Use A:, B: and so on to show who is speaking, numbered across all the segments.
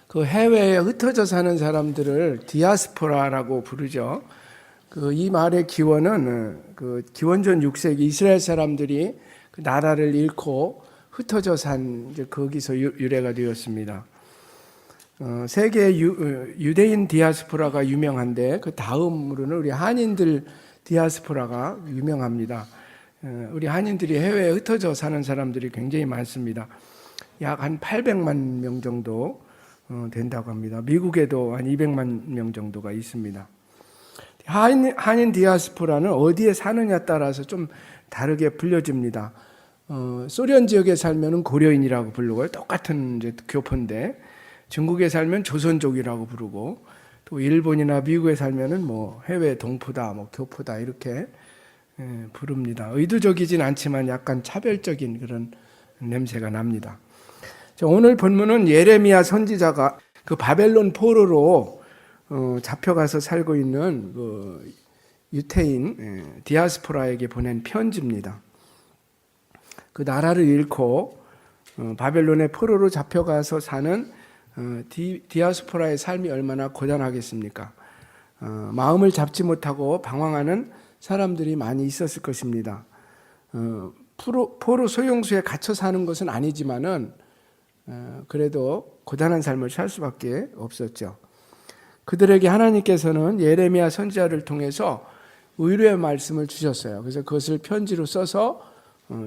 A: 그 해외에 흩어져 사는 사람들을 디아스포라라고 부르죠. 이 말의 기원은 기원전 6세기 이스라엘 사람들이 그 나라를 잃고 흩어져 산 거기서 유래가 되었습니다. 세계 유대인 디아스포라가 유명한데 그 다음으로는 우리 한인들 디아스포라가 유명합니다. 우리 한인들이 해외에 흩어져 사는 사람들이 굉장히 많습니다. 약 한 800만 명 정도 된다고 합니다. 미국에도 한 200만 명 정도가 있습니다. 한인 디아스포라는 어디에 사느냐에 따라서 좀 다르게 불려집니다. 소련 지역에 살면 고려인이라고 부르고요. 똑같은 이제 교포인데, 중국에 살면 조선족이라고 부르고, 또 일본이나 미국에 살면은 해외 동포다, 교포다 이렇게 부릅니다. 의도적이진 않지만 약간 차별적인 그런 냄새가 납니다. 오늘 본문은 예레미야 선지자가 그 바벨론 포로로 잡혀가서 살고 있는 그 유태인 디아스포라에게 보낸 편지입니다. 그 나라를 잃고 바벨론의 포로로 잡혀가서 사는 디아스포라의 삶이 얼마나 고단하겠습니까? 마음을 잡지 못하고 방황하는 사람들이 많이 있었을 것입니다. 포로 소용수에 갇혀 사는 것은 아니지만은 그래도 고단한 삶을 살 수밖에 없었죠. 그들에게 하나님께서는 예레미야 선지자를 통해서 의뢰의 말씀을 주셨어요. 그래서 그것을 편지로 써서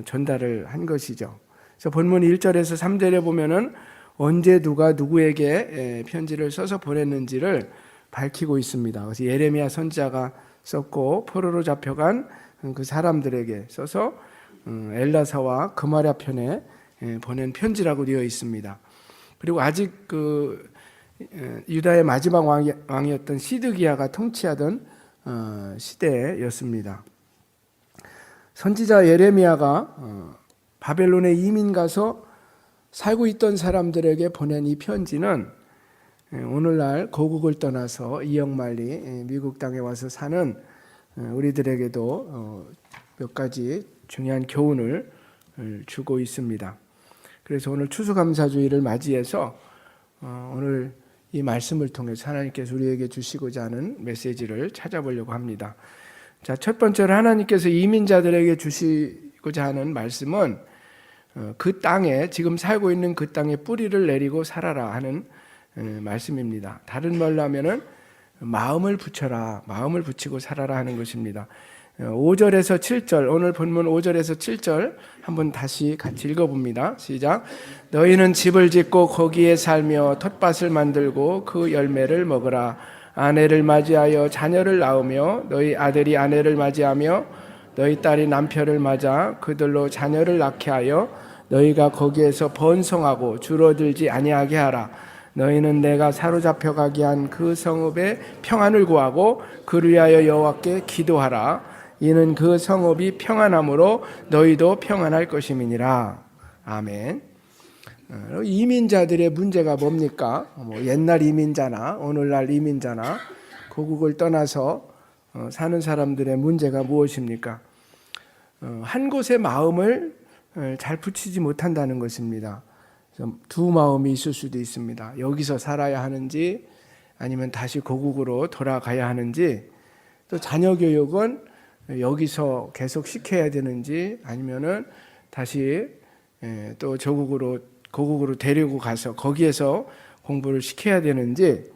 A: 전달을 한 것이죠. 그래서 본문 1절에서 3절에 보면은 언제 누가 누구에게 편지를 써서 보냈는지를 밝히고 있습니다. 그래서 예레미야 선지자가 썼고 포로로 잡혀간 그 사람들에게 써서 엘라사와 그마랴 편에 보낸 편지라고 되어 있습니다. 그리고 아직 유다의 마지막 왕이었던 시드기야가 통치하던 시대였습니다. 선지자 예레미야가 바벨론에 이민 가서 살고 있던 사람들에게 보낸 이 편지는 오늘날 고국을 떠나서 이역만리 미국 땅에 와서 사는 우리들에게도 몇 가지 중요한 교훈을 주고 있습니다. 그래서 오늘 추수감사주의를 맞이해서 오늘 이 말씀을 통해서 하나님께서 우리에게 주시고자 하는 메시지를 찾아보려고 합니다. 자, 첫 번째로 하나님께서 이민자들에게 주시고자 하는 말씀은 그 땅에, 지금 살고 있는 그 땅에 뿌리를 내리고 살아라 하는 말씀입니다. 다른 말로 하면은 마음을 붙여라, 마음을 붙이고 살아라 하는 것입니다. 5절에서 7절, 오늘 본문 5절에서 7절 한번 다시 같이 읽어봅니다. 시작. 너희는 집을 짓고 거기에 살며 텃밭을 만들고 그 열매를 먹으라. 아내를 맞이하여 자녀를 낳으며 너희 아들이 아내를 맞이하며 너희 딸이 남편을 맞아 그들로 자녀를 낳게 하여 너희가 거기에서 번성하고 줄어들지 아니하게 하라. 너희는 내가 사로잡혀 가게 한 그 성읍에 평안을 구하고 그를 위하여 여호와께 기도하라. 이는 그 성읍이 평안함으로 너희도 평안할 것임이니라. 아멘. 이민자들의 문제가 뭡니까? 옛날 이민자나 오늘날 이민자나 고국을 떠나서 사는 사람들의 문제가 무엇입니까? 한 곳에 마음을 잘 붙이지 못한다는 것입니다. 두 마음이 있을 수도 있습니다. 여기서 살아야 하는지 아니면 다시 고국으로 돌아가야 하는지, 또 자녀 교육은 여기서 계속 시켜야 되는지 아니면은 다시 또 고국으로 데리고 가서 거기에서 공부를 시켜야 되는지,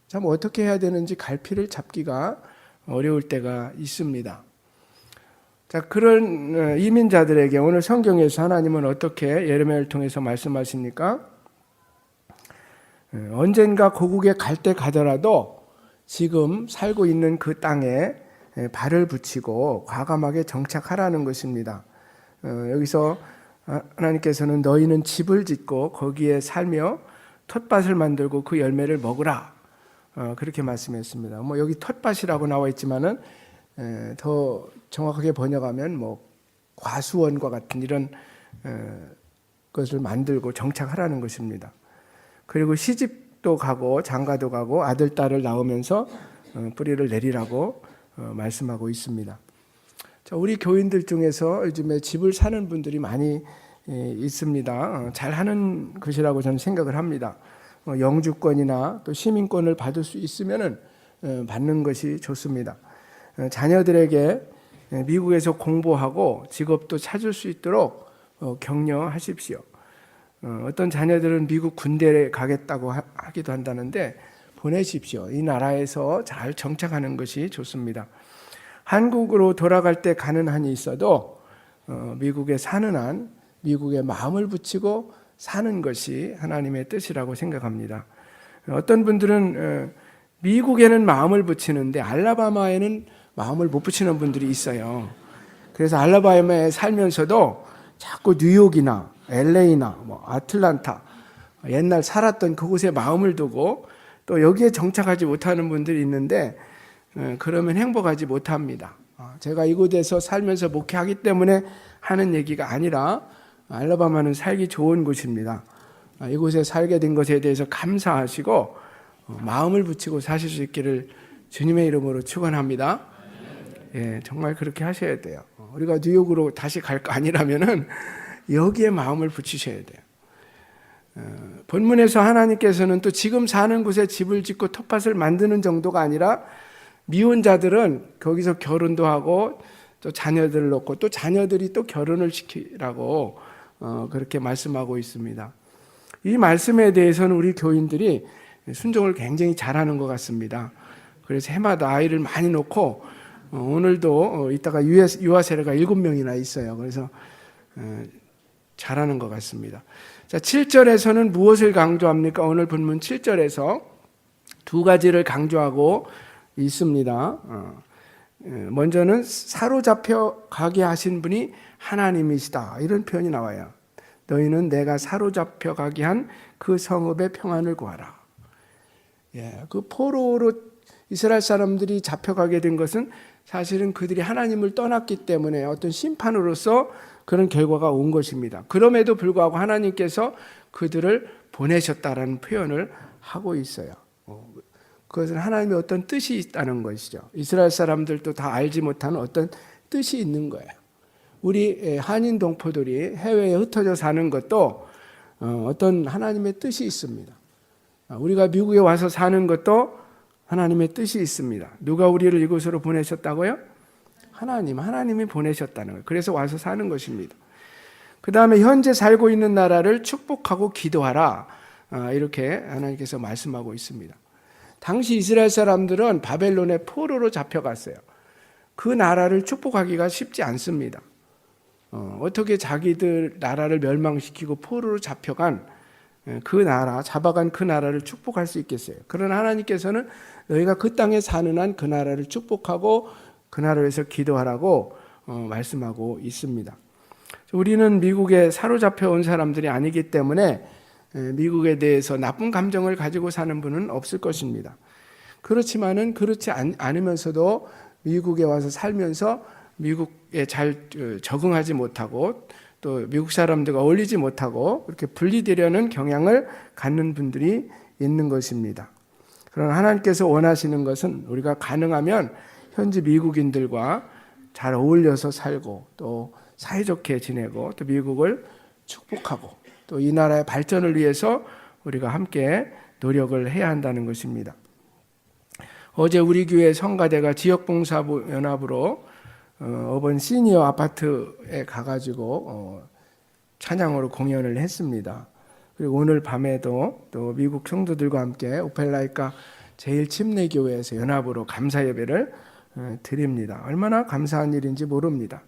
A: 참 어떻게 해야 되는지 갈피를 잡기가 어려울 때가 있습니다. 자, 그런 이민자들에게 오늘 성경에서 하나님은 어떻게 예레미야를 통해서 말씀하십니까? 언젠가 고국에 갈 때 가더라도 지금 살고 있는 그 땅에 발을 붙이고 과감하게 정착하라는 것입니다. 여기서 하나님께서는 너희는 집을 짓고 거기에 살며 텃밭을 만들고 그 열매를 먹으라, 그렇게 말씀했습니다. 여기 텃밭이라고 나와 있지만은 더 정확하게 번역하면 과수원과 같은 이런 것을 만들고 정착하라는 것입니다. 그리고 시집도 가고 장가도 가고 아들 딸을 낳으면서 뿌리를 내리라고 말씀하고 있습니다. 자, 우리 교인들 중에서 요즘에 집을 사는 분들이 많이 있습니다. 잘하는 것이라고 저는 생각을 합니다. 영주권이나 또 시민권을 받을 수 있으면은 받는 것이 좋습니다. 자녀들에게 미국에서 공부하고 직업도 찾을 수 있도록 격려하십시오. 어떤 자녀들은 미국 군대에 가겠다고 하기도 한다는데 보내십시오. 이 나라에서 잘 정착하는 것이 좋습니다. 한국으로 돌아갈 때 가는 한이 있어도 미국에 사는 한 미국에 마음을 붙이고 사는 것이 하나님의 뜻이라고 생각합니다. 어떤 분들은 미국에는 마음을 붙이는데 알라바마에는 마음을 못 붙이는 분들이 있어요. 그래서 알라바마에 살면서도 자꾸 뉴욕이나 LA나 아틀란타 옛날 살았던 그곳에 마음을 두고 또 여기에 정착하지 못하는 분들이 있는데 그러면 행복하지 못합니다. 제가 이곳에서 살면서 목회하기 때문에 하는 얘기가 아니라 알라바마는 살기 좋은 곳입니다. 이곳에 살게 된 것에 대해서 감사하시고 마음을 붙이고 사실 수 있기를 주님의 이름으로 축원합니다. 예, 정말 그렇게 하셔야 돼요. 우리가 뉴욕으로 다시 갈 거 아니라면은 여기에 마음을 붙이셔야 돼요. 본문에서 하나님께서는 또 지금 사는 곳에 집을 짓고 텃밭을 만드는 정도가 아니라 미혼자들은 거기서 결혼도 하고 또 자녀들을 놓고 또 자녀들이 또 결혼을 시키라고 그렇게 말씀하고 있습니다. 이 말씀에 대해서는 우리 교인들이 순종을 굉장히 잘하는 것 같습니다. 그래서 해마다 아이를 많이 놓고 오늘도 이따가 유아 세례가 7명이나 있어요. 그래서 잘하는 것 같습니다. 자, 7절에서는 무엇을 강조합니까? 오늘 본문 7절에서 두 가지를 강조하고 있습니다. 먼저는 사로잡혀 가게 하신 분이 하나님이시다, 이런 표현이 나와요. 너희는 내가 사로잡혀 가게 한 그 성읍의 평안을 구하라. 예, 그 포로로 이스라엘 사람들이 잡혀가게 된 것은 사실은 그들이 하나님을 떠났기 때문에 어떤 심판으로서 그런 결과가 온 것입니다. 그럼에도 불구하고 하나님께서 그들을 보내셨다라는 표현을 하고 있어요. 그것은 하나님의 어떤 뜻이 있다는 것이죠. 이스라엘 사람들도 다 알지 못하는 어떤 뜻이 있는 거예요. 우리 한인 동포들이 해외에 흩어져 사는 것도 어떤 하나님의 뜻이 있습니다. 우리가 미국에 와서 사는 것도 하나님의 뜻이 있습니다. 누가 우리를 이곳으로 보내셨다고요? 하나님이 보내셨다는 거예요. 그래서 와서 사는 것입니다. 그 다음에 현재 살고 있는 나라를 축복하고 기도하라, 이렇게 하나님께서 말씀하고 있습니다. 당시 이스라엘 사람들은 바벨론의 포로로 잡혀갔어요. 그 나라를 축복하기가 쉽지 않습니다. 어떻게 자기들 나라를 멸망시키고 포로로 잡혀간 그 나라, 잡아간 그 나라를 축복할 수 있겠어요? 그러나 하나님께서는 너희가 그 땅에 사는 한 그 나라를 축복하고 그 나라에서 기도하라고 말씀하고 있습니다. 우리는 미국에 사로잡혀 온 사람들이 아니기 때문에 미국에 대해서 나쁜 감정을 가지고 사는 분은 없을 것입니다. 그렇지만은 그렇지 않으면서도 미국에 와서 살면서 미국에 잘 적응하지 못하고 또 미국 사람들과 어울리지 못하고 그렇게 분리되려는 경향을 갖는 분들이 있는 것입니다. 그러나 하나님께서 원하시는 것은 우리가 가능하면 현지 미국인들과 잘 어울려서 살고 또 사이좋게 지내고 또 미국을 축복하고 또 이 나라의 발전을 위해서 우리가 함께 노력을 해야 한다는 것입니다. 어제 우리 교회 성가대가 지역봉사부 연합으로 어번 시니어 아파트에 가가지고 찬양으로 공연을 했습니다. 그리고 오늘 밤에도 또 미국 성도들과 함께 오펠라이카 제1침례교회에서 연합으로 감사 예배를 드립니다. 얼마나 감사한 일인지 모릅니다.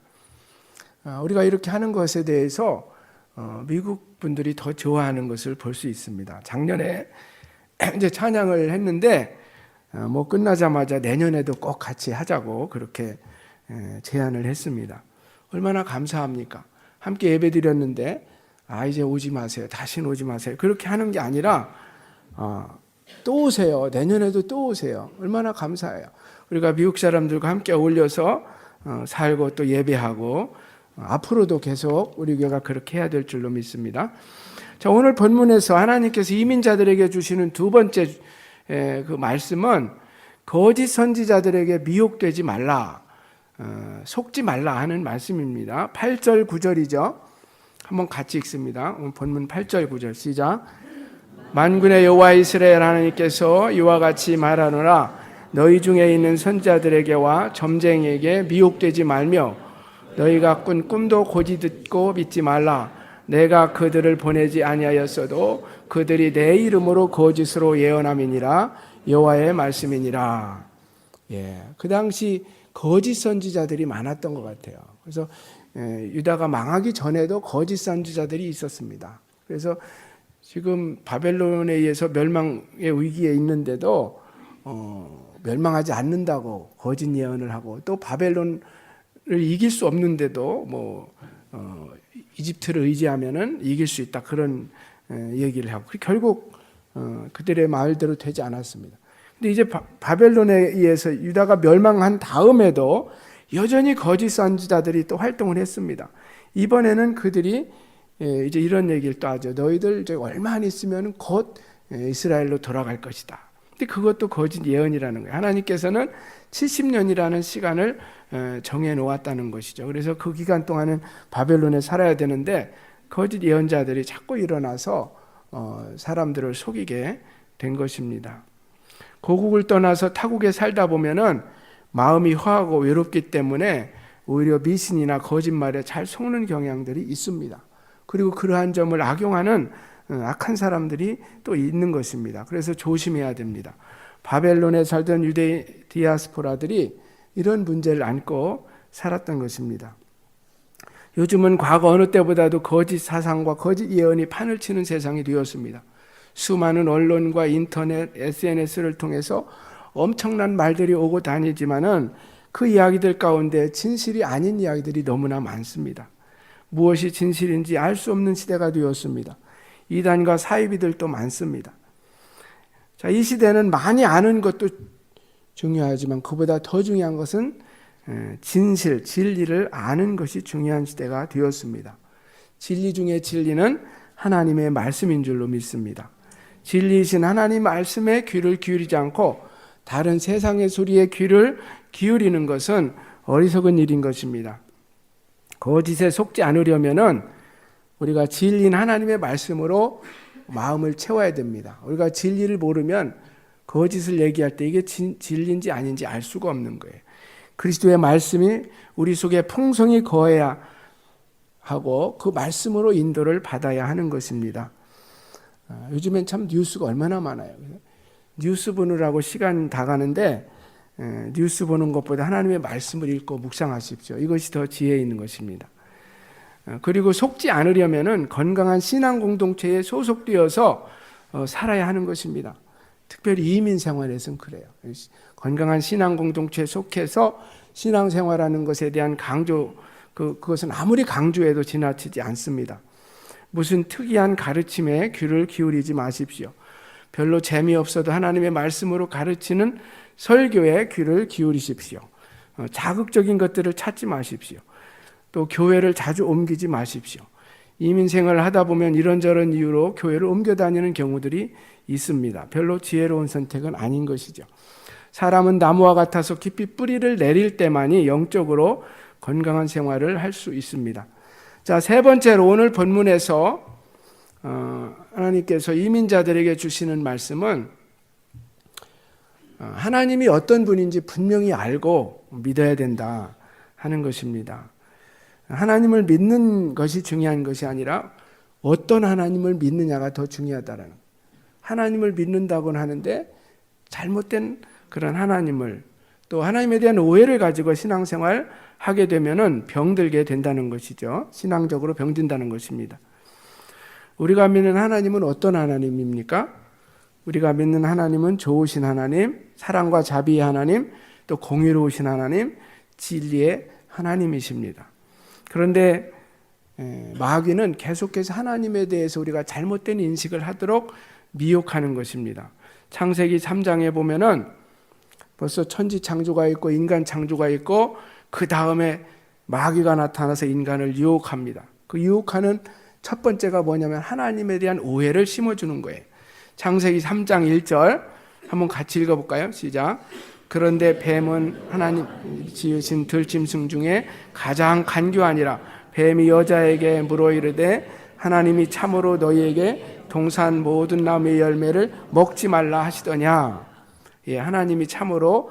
A: 우리가 이렇게 하는 것에 대해서 미국 분들이 더 좋아하는 것을 볼 수 있습니다. 작년에 이제 찬양을 했는데 끝나자마자 내년에도 꼭 같이 하자고 그렇게 제안을 했습니다. 얼마나 감사합니까? 함께 예배 드렸는데 이제 오지 마세요. 다시는 오지 마세요. 그렇게 하는 게 아니라 또 오세요. 내년에도 또 오세요. 얼마나 감사해요. 우리가 미국 사람들과 함께 어울려서 살고 또 예배하고 앞으로도 계속 우리 교회가 그렇게 해야 될 줄로 믿습니다. 자, 오늘 본문에서 하나님께서 이민자들에게 주시는 두 번째 그 말씀은 거짓 선지자들에게 미혹되지 말라, 속지 말라 하는 말씀입니다. 8절 9절이죠. 한번 같이 읽습니다. 본문 8절 9절 시작. 만군의 여호와 이스라엘 하나님께서 이와 같이 말하노라. 너희 중에 있는 선지자들에게와 점쟁이에게 미혹되지 말며 너희가 꾼 꿈도 고지 듣고 믿지 말라. 내가 그들을 보내지 아니하였어도 그들이 내 이름으로 거짓으로 예언함이니라. 여호와의 말씀이니라. 그 당시 거짓 선지자들이 많았던 것 같아요. 그래서 유다가 망하기 전에도 거짓 선지자들이 있었습니다. 그래서 지금 바벨론에 의해서 멸망의 위기에 있는데도 멸망하지 않는다고 거짓 예언을 하고, 또 바벨론을 이길 수 없는데도 이집트를 의지하면은 이길 수 있다, 그런 얘기를 하고, 결국 그들의 말대로 되지 않았습니다. 근데 이제 바벨론에 의해서 유다가 멸망한 다음에도 여전히 거짓 선지자들이 또 활동을 했습니다. 이번에는 그들이 이제 이런 얘기를 또 하죠. 너희들 이제 얼마 안 있으면 곧 이스라엘로 돌아갈 것이다. 근데 그것도 거짓 예언이라는 거예요. 하나님께서는 70년이라는 시간을 정해 놓았다는 것이죠. 그래서 그 기간 동안은 바벨론에 살아야 되는데 거짓 예언자들이 자꾸 일어나서 사람들을 속이게 된 것입니다. 고국을 떠나서 타국에 살다 보면은 마음이 허하고 외롭기 때문에 오히려 미신이나 거짓말에 잘 속는 경향들이 있습니다. 그리고 그러한 점을 악용하는 악한 사람들이 또 있는 것입니다. 그래서 조심해야 됩니다. 바벨론에 살던 유대 디아스포라들이 이런 문제를 안고 살았던 것입니다. 요즘은 과거 어느 때보다도 거짓 사상과 거짓 예언이 판을 치는 세상이 되었습니다. 수많은 언론과 인터넷, SNS를 통해서 엄청난 말들이 오고 다니지만은 그 이야기들 가운데 진실이 아닌 이야기들이 너무나 많습니다. 무엇이 진실인지 알 수 없는 시대가 되었습니다. 이단과 사이비들도 많습니다. 자, 이 시대는 많이 아는 것도 중요하지만 그보다 더 중요한 것은 진실, 진리를 아는 것이 중요한 시대가 되었습니다. 진리 중에 진리는 하나님의 말씀인 줄로 믿습니다. 진리이신 하나님 말씀에 귀를 기울이지 않고 다른 세상의 소리에 귀를 기울이는 것은 어리석은 일인 것입니다. 거짓에 속지 않으려면은 우리가 진리인 하나님의 말씀으로 마음을 채워야 됩니다. 우리가 진리를 모르면 거짓을 얘기할 때 이게 진리인지 아닌지 알 수가 없는 거예요. 그리스도의 말씀이 우리 속에 풍성히 거해야 하고 그 말씀으로 인도를 받아야 하는 것입니다. 요즘엔 참 뉴스가 얼마나 많아요. 뉴스 보느라고 시간 다 가는데 뉴스 보는 것보다 하나님의 말씀을 읽고 묵상하십시오. 이것이 더 지혜 있는 것입니다. 그리고 속지 않으려면은 건강한 신앙 공동체에 소속되어서 살아야 하는 것입니다. 특별히 이민 생활에서는 그래요. 건강한 신앙 공동체에 속해서 신앙 생활하는 것에 대한 강조, 그것은 아무리 강조해도 지나치지 않습니다. 무슨 특이한 가르침에 귀를 기울이지 마십시오. 별로 재미없어도 하나님의 말씀으로 가르치는 설교에 귀를 기울이십시오. 자극적인 것들을 찾지 마십시오. 또 교회를 자주 옮기지 마십시오. 이민생활을 하다 보면 이런저런 이유로 교회를 옮겨 다니는 경우들이 있습니다. 별로 지혜로운 선택은 아닌 것이죠. 사람은 나무와 같아서 깊이 뿌리를 내릴 때만이 영적으로 건강한 생활을 할 수 있습니다. 자, 세 번째로 오늘 본문에서 하나님께서 이민자들에게 주시는 말씀은 하나님이 어떤 분인지 분명히 알고 믿어야 된다 하는 것입니다. 하나님을 믿는 것이 중요한 것이 아니라 어떤 하나님을 믿느냐가 더 중요하다라는, 하나님을 믿는다고는 하는데 잘못된 그런 하나님을, 또 하나님에 대한 오해를 가지고 신앙생활 하게 되면은 병들게 된다는 것이죠. 신앙적으로 병든다는 것입니다. 우리가 믿는 하나님은 어떤 하나님입니까? 우리가 믿는 하나님은 좋으신 하나님, 사랑과 자비의 하나님, 또 공의로우신 하나님, 진리의 하나님이십니다. 그런데 마귀는 계속해서 하나님에 대해서 우리가 잘못된 인식을 하도록 미혹하는 것입니다. 창세기 3장에 보면은 벌써 천지 창조가 있고 인간 창조가 있고 그 다음에 마귀가 나타나서 인간을 유혹합니다. 그 유혹하는 첫 번째가 뭐냐면 하나님에 대한 오해를 심어주는 거예요. 창세기 3장 1절 한번 같이 읽어볼까요? 시작. 그런데 뱀은 하나님 지으신 들짐승 중에 가장 간교하니라. 뱀이 여자에게 물어 이르되 하나님이 참으로 너희에게 동산 모든 나무의 열매를 먹지 말라 하시더냐. 예, 하나님이 참으로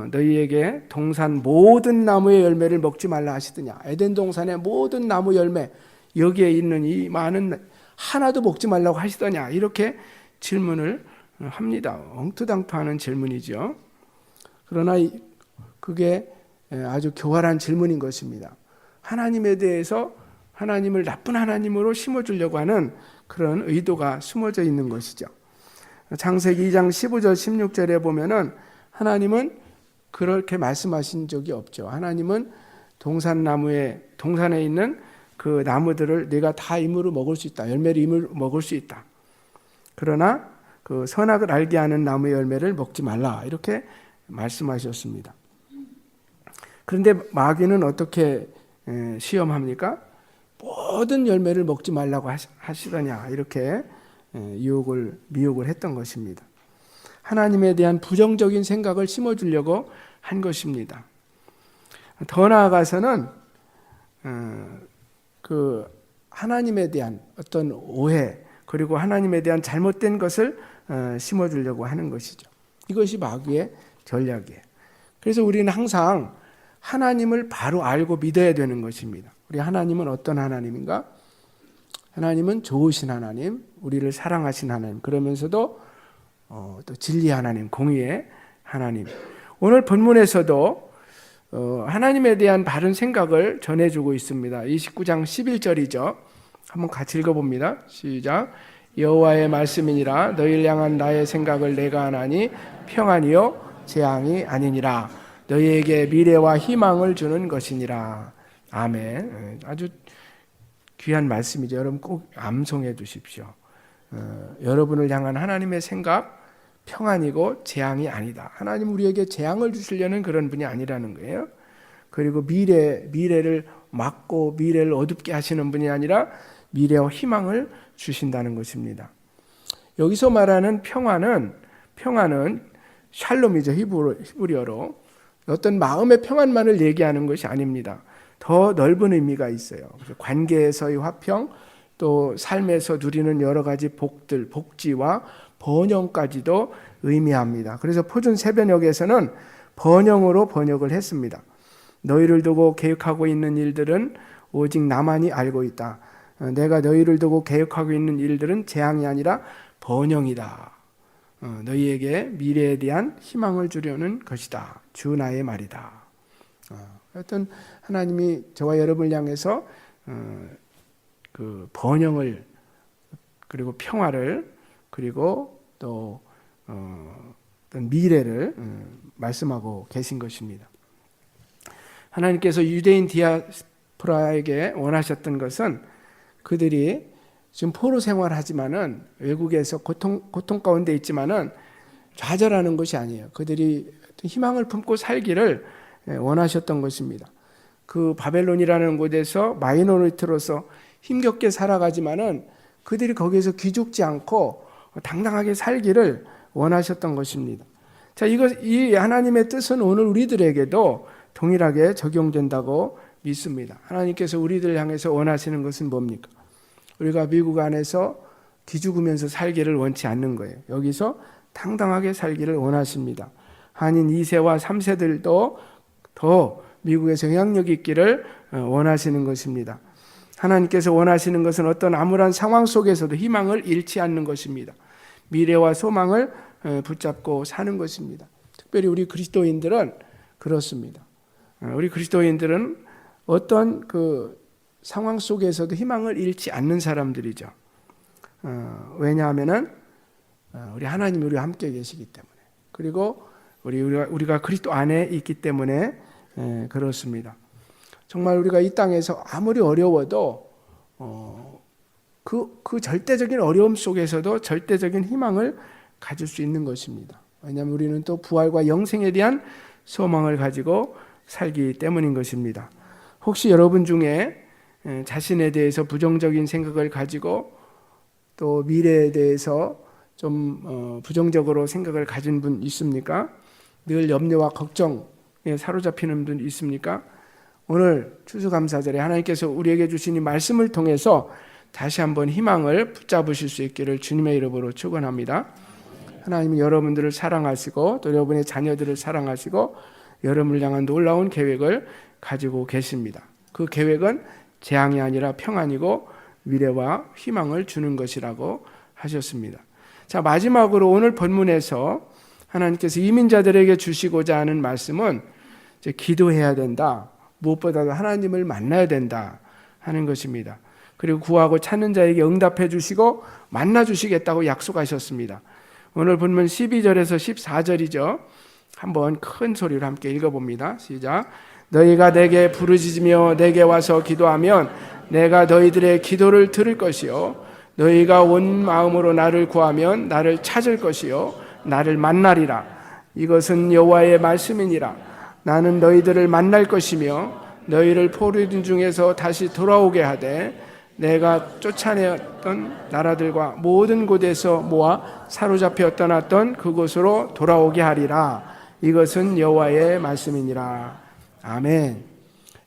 A: 너희에게 동산 모든 나무의 열매를 먹지 말라 하시더냐. 에덴 동산의 모든 나무 열매, 여기에 있는 이 많은 하나도 먹지 말라고 하시더냐. 이렇게 질문을 합니다. 엉투당투하는 질문이죠. 그러나 그게 아주 교활한 질문인 것입니다. 하나님에 대해서 하나님을 나쁜 하나님으로 심어주려고 하는 그런 의도가 숨어져 있는 것이죠. 창세기 2장 15절 16절에 보면은 하나님은 그렇게 말씀하신 적이 없죠. 하나님은 동산에 있는 그 나무들을 내가 다 임으로 먹을 수 있다. 열매를 임으로 먹을 수 있다. 그러나 그 선악을 알게 하는 나무의 열매를 먹지 말라. 이렇게 말씀하셨습니다. 그런데 마귀는 어떻게 시험합니까? 모든 열매를 먹지 말라고 하시더냐. 이렇게 미혹을 했던 것입니다. 하나님에 대한 부정적인 생각을 심어주려고 한 것입니다. 더 나아가서는 그 하나님에 대한 어떤 오해 그리고 하나님에 대한 잘못된 것을 심어주려고 하는 것이죠. 이것이 마귀의 전략이에요. 그래서 우리는 항상 하나님을 바로 알고 믿어야 되는 것입니다. 우리 하나님은 어떤 하나님인가? 하나님은 좋으신 하나님, 우리를 사랑하신 하나님, 그러면서도 또 진리 하나님, 공의의 하나님. 오늘 본문에서도 하나님에 대한 바른 생각을 전해주고 있습니다. 29장 11절이죠. 한번 같이 읽어봅니다. 시작. 여호와의 말씀이니라 너희를 향한 나의 생각을 내가 하나니 평안이요 재앙이 아니니라. 너희에게 미래와 희망을 주는 것이니라. 아멘. 아주 귀한 말씀이죠. 여러분 꼭 암송해 두십시오. 여러분을 향한 하나님의 생각 평안이고 재앙이 아니다. 하나님 우리에게 재앙을 주시려는 그런 분이 아니라는 거예요. 그리고 미래를 막고 미래를 어둡게 하시는 분이 아니라 미래와 희망을 주신다는 것입니다. 여기서 말하는 평안은 샬롬이죠. 히브리어로 어떤 마음의 평안만을 얘기하는 것이 아닙니다. 더 넓은 의미가 있어요. 관계에서의 화평, 또 삶에서 누리는 여러 가지 복들, 복지와 번영까지도 의미합니다. 그래서 표준 세변역에서는 번영으로 번역을 했습니다. 너희를 두고 계획하고 있는 일들은 오직 나만이 알고 있다. 내가 너희를 두고 계획하고 있는 일들은 재앙이 아니라 번영이다. 너희에게 미래에 대한 희망을 주려는 것이다. 주 나의 말이다. 하여튼 하나님이 저와 여러분을 향해서 그 번영을 그리고 평화를 그리고 또 어떤 미래를 말씀하고 계신 것입니다. 하나님께서 유대인 디아스포라에게 원하셨던 것은 그들이 지금 포로 생활하지만은 외국에서 고통 가운데 있지만은 좌절하는 것이 아니에요. 그들이 희망을 품고 살기를 원하셨던 것입니다. 그 바벨론이라는 곳에서 마이너리티로서 힘겹게 살아가지만은 그들이 거기에서 기죽지 않고 당당하게 살기를 원하셨던 것입니다. 자, 이 하나님의 뜻은 오늘 우리들에게도 동일하게 적용된다고 믿습니다. 하나님께서 우리들 향해서 원하시는 것은 뭡니까? 우리가 미국 안에서 기죽으면서 살기를 원치 않는 거예요. 여기서 당당하게 살기를 원하십니다. 한인 2세와 3세들도 더 미국에서 영향력 있기를 원하시는 것입니다. 하나님께서 원하시는 것은 어떤 암울한 상황 속에서도 희망을 잃지 않는 것입니다. 미래와 소망을 붙잡고 사는 것입니다. 특별히 우리 그리스도인들은 그렇습니다. 우리 그리스도인들은 어떤 그 상황 속에서도 희망을 잃지 않는 사람들이죠. 왜냐하면은 우리 하나님이 우리와 함께 계시기 때문에, 그리고 우리가 그리스도 안에 있기 때문에 그렇습니다. 정말 우리가 이 땅에서 아무리 어려워도 그 절대적인 어려움 속에서도 절대적인 희망을 가질 수 있는 것입니다. 왜냐하면 우리는 또 부활과 영생에 대한 소망을 가지고 살기 때문인 것입니다. 혹시 여러분 중에 자신에 대해서 부정적인 생각을 가지고 또 미래에 대해서 좀 부정적으로 생각을 가진 분 있습니까? 늘 염려와 걱정에 사로잡히는 분 있습니까? 오늘 추수감사절에 하나님께서 우리에게 주신 이 말씀을 통해서 다시 한번 희망을 붙잡으실 수 있기를 주님의 이름으로 축원합니다. 하나님은 여러분들을 사랑하시고 또 여러분의 자녀들을 사랑하시고 여러분을 향한 놀라운 계획을 가지고 계십니다. 그 계획은 재앙이 아니라 평안이고 미래와 희망을 주는 것이라고 하셨습니다. 자, 마지막으로 오늘 본문에서 하나님께서 이민자들에게 주시고자 하는 말씀은 이제 기도해야 된다. 무엇보다도 하나님을 만나야 된다 하는 것입니다. 그리고 구하고 찾는 자에게 응답해 주시고 만나 주시겠다고 약속하셨습니다. 오늘 본문 12절에서 14절이죠. 한번 큰 소리로 함께 읽어봅니다. 시작. 너희가 내게 부르짖으며 내게 와서 기도하면 내가 너희들의 기도를 들을 것이요 너희가 온 마음으로 나를 구하면 나를 찾을 것이요 나를 만나리라. 이것은 여호와의 말씀이니라. 나는 너희들을 만날 것이며 너희를 포로된 중에서 다시 돌아오게 하되 내가 쫓아내었던 나라들과 모든 곳에서 모아 사로잡혀 떠났던 그곳으로 돌아오게 하리라. 이것은 여호와의 말씀이니라. 아멘.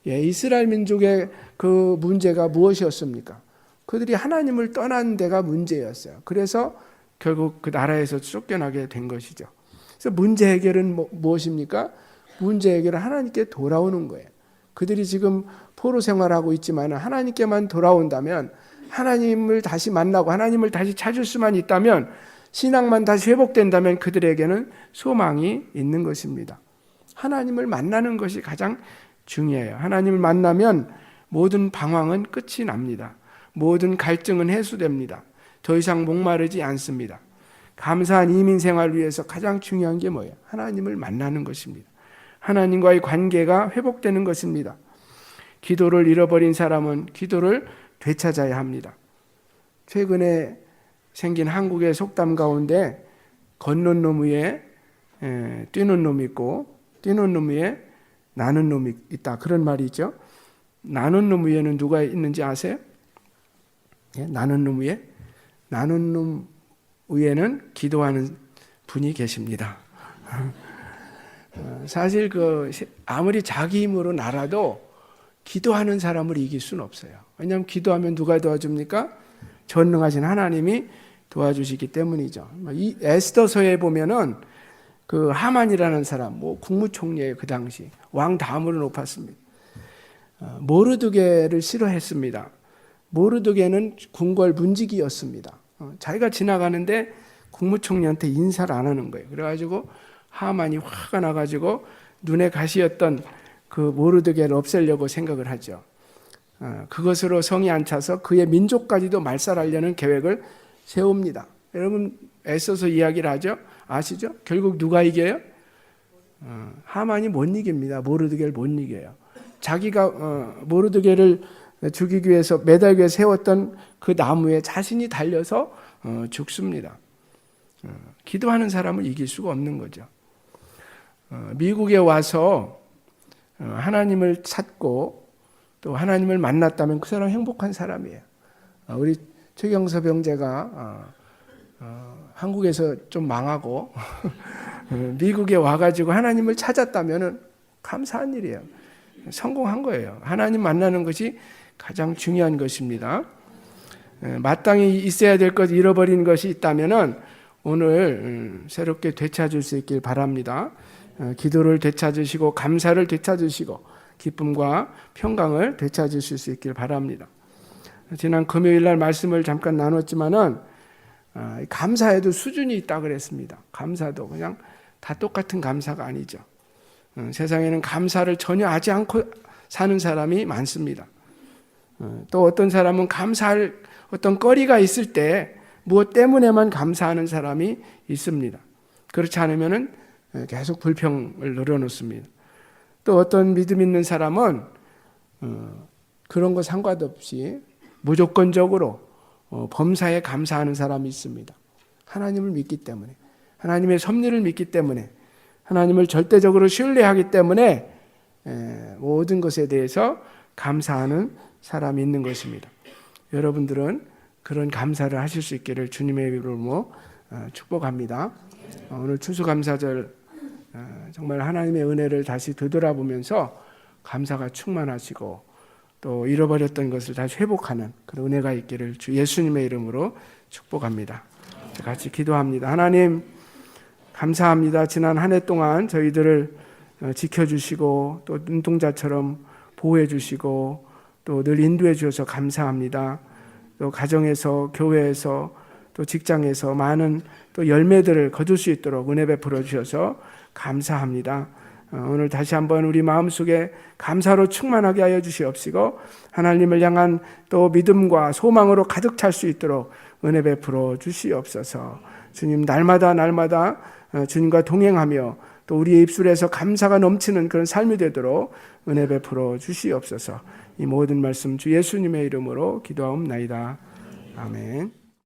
A: 예, 이스라엘 민족의 그 문제가 무엇이었습니까? 그들이 하나님을 떠난 데가 문제였어요. 그래서 결국 그 나라에서 쫓겨나게 된 것이죠. 그래서 문제 해결은 무엇입니까? 문제 해결은 하나님께 돌아오는 거예요. 그들이 지금 포로 생활하고 있지만 하나님께만 돌아온다면, 하나님을 다시 만나고 하나님을 다시 찾을 수만 있다면, 신앙만 다시 회복된다면 그들에게는 소망이 있는 것입니다. 하나님을 만나는 것이 가장 중요해요. 하나님을 만나면 모든 방황은 끝이 납니다. 모든 갈증은 해소됩니다. 더 이상 목마르지 않습니다. 감사한 이민 생활을 위해서 가장 중요한 게 뭐예요? 하나님을 만나는 것입니다. 하나님과의 관계가 회복되는 것입니다. 기도를 잃어버린 사람은 기도를 되찾아야 합니다. 최근에 생긴 한국의 속담 가운데 걷는 놈 위에 뛰는 놈이 있고 뛰는 놈 위에 나는 놈이 있다, 그런 말이 있죠. 나는 놈 위에는 누가 있는지 아세요? 예? 나는 놈 위에? 나는 놈 위에는 기도하는 분이 계십니다. 사실 아무리 자기 힘으로 날아도 기도하는 사람을 이길 수는 없어요. 왜냐하면 기도하면 누가 도와줍니까? 전능하신 하나님이 도와주시기 때문이죠. 이 에스더서에 보면은 그 하만이라는 사람, 국무총리예요. 그 당시 왕 다음으로 높았습니다. 모르드게를 싫어했습니다. 모르드게는 궁궐 문지기였습니다. 자기가 지나가는데 국무총리한테 인사를 안 하는 거예요. 그래가지고 하만이 화가 나가지고 눈에 가시였던 그 모르드게를 없애려고 생각을 하죠. 그것으로 성이 안 차서 그의 민족까지도 말살하려는 계획을 세웁니다. 여러분 애써서 이야기를 하죠. 아시죠? 결국 누가 이겨요? 하만이 못 이깁니다. 모르드게를 못 이겨요. 자기가 모르드게를 죽이기 위해서 매달기 위해 세웠던 그 나무에 자신이 달려서 죽습니다. 기도하는 사람을 이길 수가 없는 거죠. 미국에 와서 하나님을 찾고 또 하나님을 만났다면 그 사람 행복한 사람이에요. 우리 최경섭 형제가 한국에서 좀 망하고 미국에 와가지고 하나님을 찾았다면 감사한 일이에요. 성공한 거예요. 하나님 만나는 것이 가장 중요한 것입니다. 마땅히 있어야 될 것 잃어버린 것이 있다면 오늘 새롭게 되찾을 수 있길 바랍니다. 기도를 되찾으시고 감사를 되찾으시고 기쁨과 평강을 되찾으실 수 있길 바랍니다. 지난 금요일 날 말씀을 잠깐 나눴지만은 감사에도 수준이 있다 그랬습니다. 감사도 그냥 다 똑같은 감사가 아니죠. 세상에는 감사를 전혀 하지 않고 사는 사람이 많습니다. 또 어떤 사람은 감사할 어떤 거리가 있을 때 무엇 때문에만 감사하는 사람이 있습니다. 그렇지 않으면은 계속 불평을 늘어놓습니다. 또 어떤 믿음 있는 사람은 그런 거 상관없이 무조건적으로 범사에 감사하는 사람이 있습니다. 하나님을 믿기 때문에, 하나님의 섭리를 믿기 때문에, 하나님을 절대적으로 신뢰하기 때문에 모든 것에 대해서 감사하는 사람이 있는 것입니다. 여러분들은 그런 감사를 하실 수 있기를 주님의 이름으로 축복합니다. 오늘 추수감사절 정말 하나님의 은혜를 다시 되돌아보면서 감사가 충만하시고 또 잃어버렸던 것을 다시 회복하는 그런 은혜가 있기를 주 예수님의 이름으로 축복합니다. 같이 기도합니다. 하나님 감사합니다. 지난 한 해 동안 저희들을 지켜주시고 또 눈동자처럼 보호해 주시고 또 늘 인도해 주셔서 감사합니다. 또 가정에서 교회에서 또 직장에서 많은 또 열매들을 거둘 수 있도록 은혜 베풀어 주셔서 감사합니다. 오늘 다시 한번 우리 마음속에 감사로 충만하게 하여 주시옵시고 하나님을 향한 또 믿음과 소망으로 가득 찰 수 있도록 은혜 베풀어 주시옵소서. 주님 날마다 주님과 동행하며 또 우리의 입술에서 감사가 넘치는 그런 삶이 되도록 은혜 베풀어 주시옵소서. 이 모든 말씀 주 예수님의 이름으로 기도하옵나이다. 아멘.